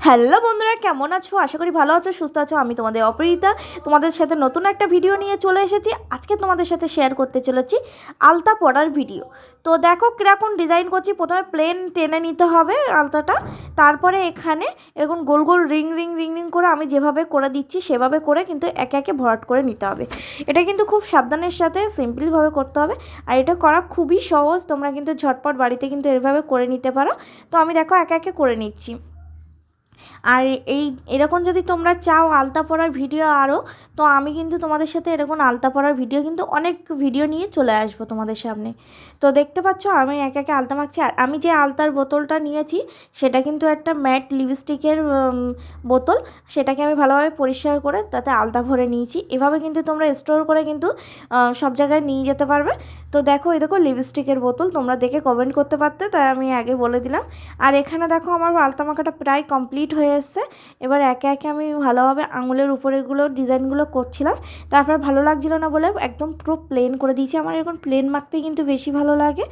Hello বন্ধুরা, কেমন আছো? আশা করি ভালো আছো, সুস্থ আছো। আমি তোমাদের অপরিতা, তোমাদের সাথে নতুন একটা ভিডিও নিয়ে চলে এসেছি। আজকে তোমাদের সাথে শেয়ার করতে চলেছি আলতা পরার ভিডিও। তো দেখো কীরকম ডিজাইন করছি। প্রথমে প্লেন টেনে নিতে হবে আলতাটা, তারপরে এখানে এরকম গোল গোল রিং রিং রিং রিং করে আমি যেভাবে করে দিচ্ছি সেভাবে করে কিন্তু একে একে ভরাট করে নিতে হবে। এটা কিন্তু খুব সাবধানের সাথে সিম্পলভাবে করতে হবে, আর এটা করা খুবই সহজ। তোমরা কিন্তু ঝটপট বাড়িতে কিন্তু এভাবে করে নিতে পারো। তো আমি দেখো একে একে করে নিচ্ছি। আর এরকম যদি তোমরা চাও আলতা পরার ভিডিও আরও, তো আমি কিন্তু তোমাদের সাথে এরকম আলতা পরার ভিডিও কিন্তু অনেক ভিডিও নিয়ে চলে আসবো তোমাদের সামনে। তো দেখতে পাচ্ছ আমি একে একে আলতা মাখছি। আর আমি যে আলতার বোতলটা নিয়েছি সেটা কিন্তু একটা ম্যাট লিপস্টিকের বোতল। সেটাকে আমি ভালোভাবে পরিষ্কার করে তাতে আলতা ভরে নিয়েছি। এভাবে কিন্তু তোমরা স্টোর করে কিন্তু সব জায়গায় নিয়ে যেতে পারবে। তো দেখো এই দেখো লিপস্টিকের বোতল, তোমরা দেখে কমেন্ট করতে পারতে, তাই আমি আগে বলে দিলাম। আর এখানে দেখো আমার আলতা মাখাটা প্রায় কমপ্লিট হয়ে এসছে। এবার একে একে আমি ভালোভাবে আঙুলের উপরেগুলো ডিজাইনগুলো করছিলাম। তারপর ভালো লাগছিল না বলে একদম পুরো প্লেন করে দিয়েছি। আমার এখন প্লেন মাখতেই কিন্তু বেশি ভালো লাগে।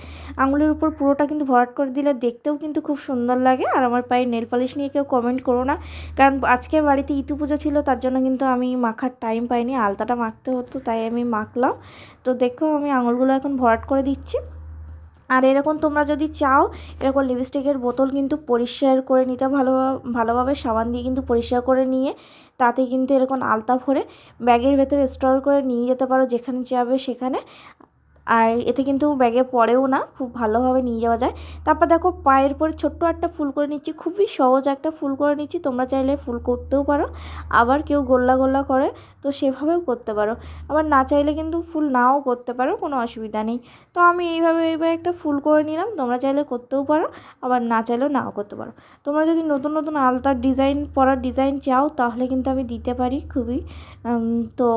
আঙুলের উপর পুরোটা কিন্তু ভরাট করে দিলে দেখতেও কিন্তু খুব সুন্দর লাগে। আর আমার পায়ে নেল পালিশ নিয়ে কেউ কমেন্ট করো না, কারণ আজকে বাড়িতে ইতু পুজো ছিল, তার জন্য কিন্তু আমি মাখার টাইম পাইনি। আলতাটা মাখতে হতো, তাই আমি মাখলাম। তো দেখো আমি আঙুলগুলো এখন ভরাট করে দিচ্ছি। আর এরকম তোমরা যদি চাও এরকম লিপস্টিকের বোতল কিন্তু পরিষ্কার করে নিতে ভালোভাবে সাবান দিয়ে কিন্তু পরিষ্কার করে নিয়ে তাতে কিন্তু এরকম আলতা ভরে ব্যাগের ভেতরে স্টোর করে নিয়ে যেতে পারো যেখানে যাবে সেখানে। আর এতে কিন্তু ব্যাগে পড়েও না, খুব ভালোভাবে নিয়ে যাওয়া যায়। তারপর দেখো পায়ের পরে ছোট্ট একটা ফুল করে নিচ্ছি, খুবই সহজ একটা ফুল করে নিচ্ছি। তোমরা চাইলে ফুল করতেও পারো, আবার কেউ গোল্লা গোল্লা করে তো সেভাবেও করতে পারো। আবার না চাইলে কিন্তু ফুল নাও করতে পারো, কোনো অসুবিধা নেই। তো আমি এইভাবে একটা ফুল করে নিলাম। তোমরা চাইলে করতেও পারো, আবার না চাইলেও নাও করতে পারো। তোমরা যদি নতুন নতুন আলতার ডিজাইন পরার ডিজাইন চাও তাহলে কিন্তু আমি দিতে পারি খুবই। তো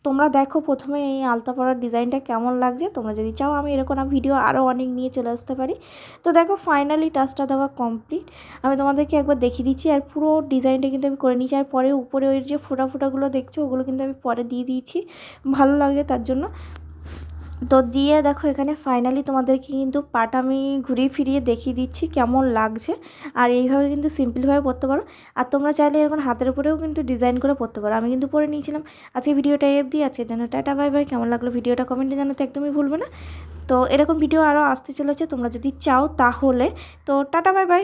তোমরা দেখো প্রথমে এই আলতা পরার ডিজাইনটা কেমন লাগছে। তোমরা যদি চাও আমি এরকম ভিডিও আরও অনেক নিয়ে চলে আসতে পারি। তো দেখো ফাইনালি টাচটা দেওয়া কমপ্লিট। আমি তোমাদেরকে একবার দেখিয়ে দিচ্ছি। আর পুরো ডিজাইনটা কিন্তু আমি করে নিচ্ছি। আর পরে উপরে ওই যে ফোঁটা ফোঁটাগুলো দেখছো ওগুলো কিন্তু আমি পরে দিয়ে দিয়েছি, ভালো লাগে তার জন্য। তো দিয়ে দেখো এখানে ফাইনালি তোমাদেরকে কিন্তু পাটা আমি ঘুরিয়ে ফিরিয়ে দেখিয়ে দিচ্ছি কেমন লাগছে। আর এইভাবে কিন্তু সিম্পলভাবে পরতে পারো। আর তোমরা চাইলে এরকম হাতের উপরেও কিন্তু ডিজাইন করে পরতে পারো। আমি কিন্তু পরে নিয়েছিলাম। আজকে ভিডিওটা অবধি। আজকের জন্য টাটা বাই বাই। কেমন লাগলো ভিডিওটা কমেন্টে জানাতে একদমই ভুলবে না। তো এরকম ভিডিও আরও আসতে চলেছে, তোমরা যদি চাও তাহলে। তো টাটা বাই বাই।